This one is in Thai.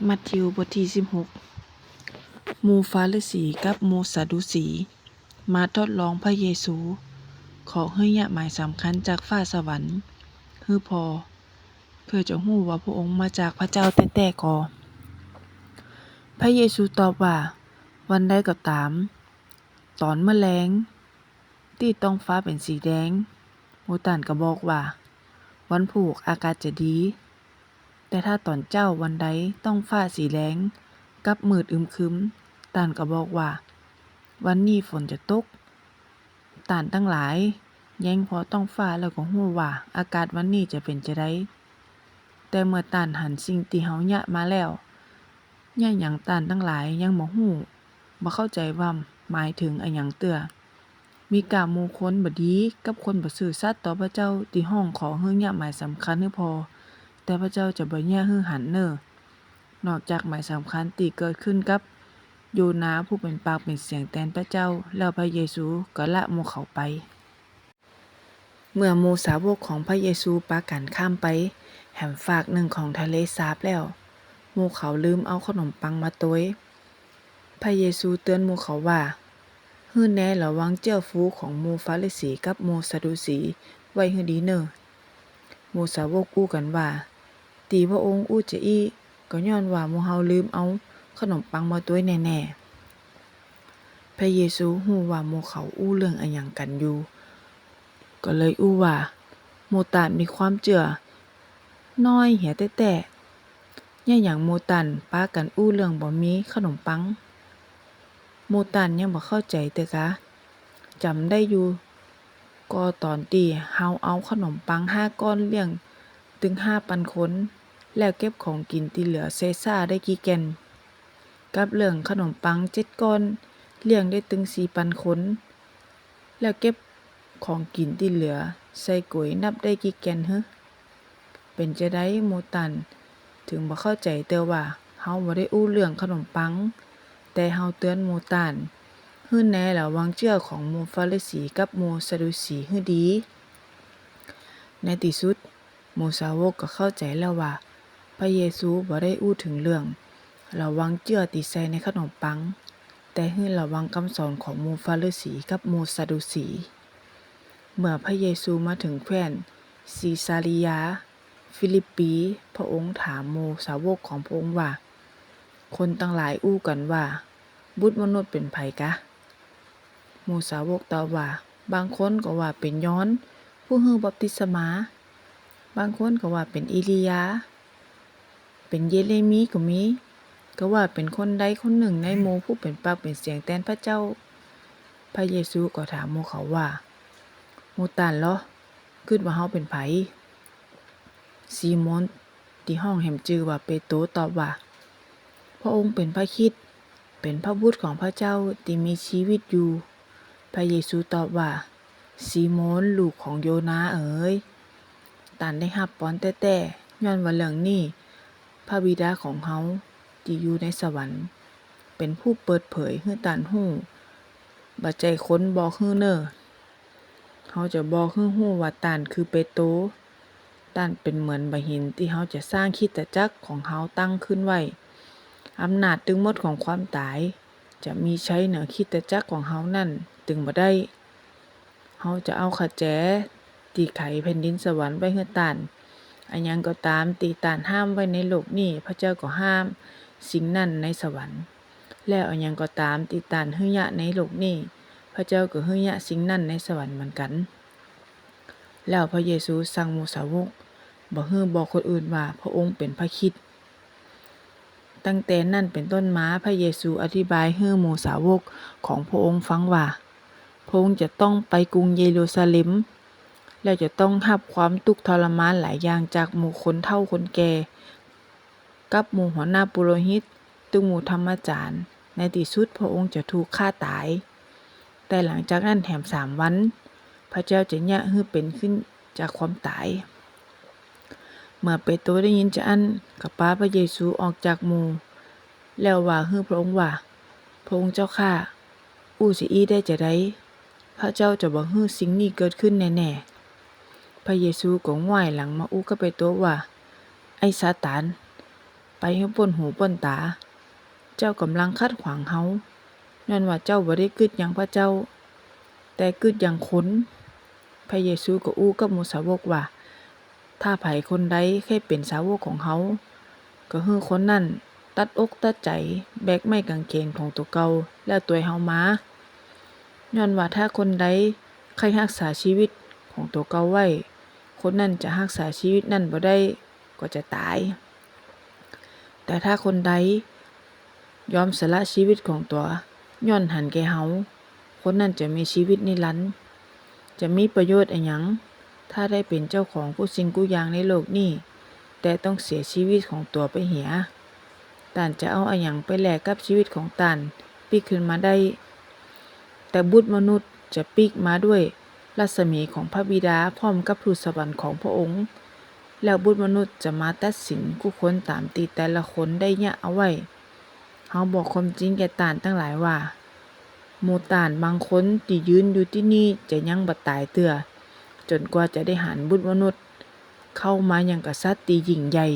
มัทธิวบทที่16หมู่ฟาริสีกับหมู่ซาดูสีมาทดลองพระเยซูขอให้ญะหมายสำคัญจากฟ้าสวรรค์ฮือพอเพื่อจะฮู้ว่าพระองค์มาจากพระเจ้าแท้ๆก่อพระเยซูตอบว่าวันใดก็ตามตอนมื้อแลงที่ท้องฟ้าเป็นสีแดงหมู่ต่านก็บอกว่าวันพุธอากาศจะดีแต่ถ้าตอนเจ้าวันใดต้องฟ้าสีแดงกับมืดอึมครึมต่านก็บอกว่าวันนี้ฝนจะตกต่านทั้งหลายแย้งพอต้องฟ้าแล้วก็ฮู้ว่าอากาศวันนี้จะเป็นจะไดแต่เมื่อต่านหันสิ่งที่เฮายะมาแล้วหยังต่านทั้งหลายยังบ่ฮู้บ่เข้าใจว่าหมายถึงอะหยังเตื้อมีกะหมู่คนบ่ดีกับคนบ่ซื่อสัตย์ต่อพระเจ้าที่ร้องขอให้ยะหมายสำคัญให้พอแต่พระเจ้าจะบ่แย่ให้หันเน้อนอกจากหมายสำคัญที่เกิดขึ้นกับโยนาผู้เป็นปากเป็นเสียงแทนพระเจ้าแล้วพระเยซูก็ละหมู่เขาไปเมื่อหมู่สาวกของพระเยซูปากันข้ามไปแห่งฝากหนึ่งของทะเลสาบแล้วหมู่เขาลืมเอาขนมปังมาต้วยพระเยซูเตือนหมู่เขาว่าฮื้อแน่ระวังเจ้าฟูของหมู่ฟาริสีกับหมู่ซาดูสีไว้ให้ดีเน้อหมู่สาวกอู้กันว่าตีพระองค์อู้จะอี้ก็ย้อนว่าหมู่เฮาลืมเอาขนมปังมาต้วยแน่ๆพระเยซูฮู้ว่าหมู่เขาอู้เรื่องอะหยังกันอยู่ก็เลยอู้ว่าหมู่ตานมีความเชื่อน้อยเหียแต่ๆหยังหมู่ตันปากันอู้เรื่องบ่มีขนมปังหมู่ตันยังบ่เข้าใจเด้อกะจำได้อยู่ก็ตอนที่เฮาเอาขนมปัง5ก้อนเลี้ยงถึง 5,000 คนแล้วเก็บของกินที่เหลือเศษซ่าได้กี่แก่นกับเรื่องขนมปัง7ก้อนเลี้ยงได้ถึง 4,000 คนแล้วเก็บของกินที่เหลือใส่ก๋วยนับได้กี่แก่นฮึเป็นจะได้หมู่ตันถึงบ่เข้าใจเด้อว่าเฮาบ่ได้อู้เรื่องขนมปังแต่เฮาเตือนหมู่ตันฮื้อแน่ระวังเชื่อของหมู่ฟาริสีกับหมู่ซาดูสีให้ดีในที่สุดหมู่สาวกก็เข้าใจแล้วว่าพระเยซูบ่ได้อู้ถึงเรื่องระวังเชื่อที่ใส่ในขนมปังแต่ให้ระวังคำสอนของหมู่ฟาริสีกับหมู่ซาดูสีเมื่อพระเยซูมาถึงแคว้นซีซาริยาฟิลิปปีพระองค์ถามหมู่สาวกของพระองค์ว่าคนตั้งหลายอู้กันว่าบุตรมนุษย์เป็นไผกะหมู่สาวกตอบว่าบางคนก็ว่าเป็นยอห์นผู้ให้บัพติศมาบางคนก็ว่าเป็นอีลียาเป็นเยเรมีก็มีก็ว่าเป็นคนใดคนหนึ่งในหมู่ผู้เป็นปากเป็นเสียงแทนพระเจ้าพระเยซูก็ถามหมู่เขาว่าหมู่ตันเหรอคิดว่าเฮาเป็นไผซีโมนที่ห้องแหมชื่อว่าเปโตรตอบว่าพระองค์เป็นพระคริสต์เป็นพระบุตรของพระเจ้าที่มีชีวิตอยู่พระเยซูตอบว่าซีโมนลูกของโยนาเอ๋ยตันได้รับปอนแต่ย้อนว่าเรื่องนี้พระบิดาของเฮาที่อยู่ในสวรรค์เป็นผู้เปิดเผยให้ตันฮู้บ่ใจคนบอกฮื้อเน้อเฮาจะบอกให้ฮู้ว่าตันคือเปโตรตันเป็นเหมือนบะหินที่เฮาจะสร้างคริสตจักรของเฮาตั้งขึ้นไว้อำนาจตึงหมดของความตายจะมีใช้เหนือคริสตจักรของเฮานั่นตึงบ่ได้เฮาจะเอาขแจตีไขแผ่นดินสวรรค์ไว้ให้ตันอันหยังก็ตามตีตานห้ามไว้ในโลกนี้พระเจ้าก็ห้ามสิ่งนั้นในสวรรค์แล้วอันหยังก็ตามตีตานให้ยะในโลกนี้พระเจ้าก็ให้ยะสิ่งนั้นในสวรรค์เหมือนกันแล้วพระเยซูสั่งหมู่สาวกบ่ให้บอกคนอื่นว่าพระองค์เป็นพระคริสต์ตั้งแต่นั้นเป็นต้นมาพระเยซูอธิบายให้หมู่สาวกของพระองค์ฟังว่าพระองค์จะต้องไปกรุงเยรูซาเล็มแล้วจะต้องรับความทุกข์ทรมานหลายอย่างจากหมู่คนเฒ่าคนแก่กับหมู่หัวหน้าปุโรหิตตึงหมู่ธรรมจารย์ในที่สุดพระองค์จะถูกฆ่าตายแต่หลังจากนั้นแถม3 วันพระเจ้าจะยะให้เป็นขึ้นจากความตายเมื่อเปโตรได้ยินจะอันก็พาพระเยซูออกจากหมู่แล้วว่าให้พระองค์ว่าพระองค์เจ้าข้าอู้สิอี้ได้จะได้พระเจ้าจะบ่ให้สิ่งนี้เกิดขึ้นแน่ๆพระเยซูก็หงายหลังมาอู้กับเปโตรว่าไอ้ซาตานไป ให้พ้นหูพ้นตาเจ้ากำลังขัดขวางเฮาย้อนว่าเจ้าบ่ได้คิดหยังพระเจ้าแต่คิดหยังคนพระเยซูก็อู้กับหมู่สาวกว่าถ้าไผคนใดเคยเป็นสาวกของเฮาก็คือคนนั้นตัดอกตัดใจแบกไม้กางเขนของตัวเก่าแล้วตัวยเฮามาย้อนว่าถ้าคนใดใครรักษาชีวิตของตัวเก่าไว้คนนั้นจะรักษาชีวิตนั้นบ่ได้ก็จะตายแต่ถ้าคนใดยอมสละชีวิตของตัวย้อนหันแก่เฮาคนนั้นจะมีชีวิตนิรันดร์จะมีประโยชน์อิหยังถ้าได้เป็นเจ้าของทุกสิ่งทุกอย่างในโลกนี้แต่ต้องเสียชีวิตของตัวไปเหียต่านจะเอาอิหยังไปแลกกับชีวิตของต่านปีกขึ้นมาได้แต่บุตรมนุษย์จะปีกมาด้วยรัศมีของพระบิดาพร้อมกับทูตสวรรค์ของพระองค์แล้วบุตรมนุษย์จะมาตัดสินผู้คนตามตีแต่ละคนได้ยะเอาไว้เฮาบอกความจริงแก่ต่านทั้งหลายว่าหมู่ต่านบางคนที่ยืนอยู่ที่นี่จะยังบ่ตายเตือจนกว่าจะได้หันบุตรมนุษย์เข้ามาอย่างกษัตริย์ที่ยิ่งใหญ่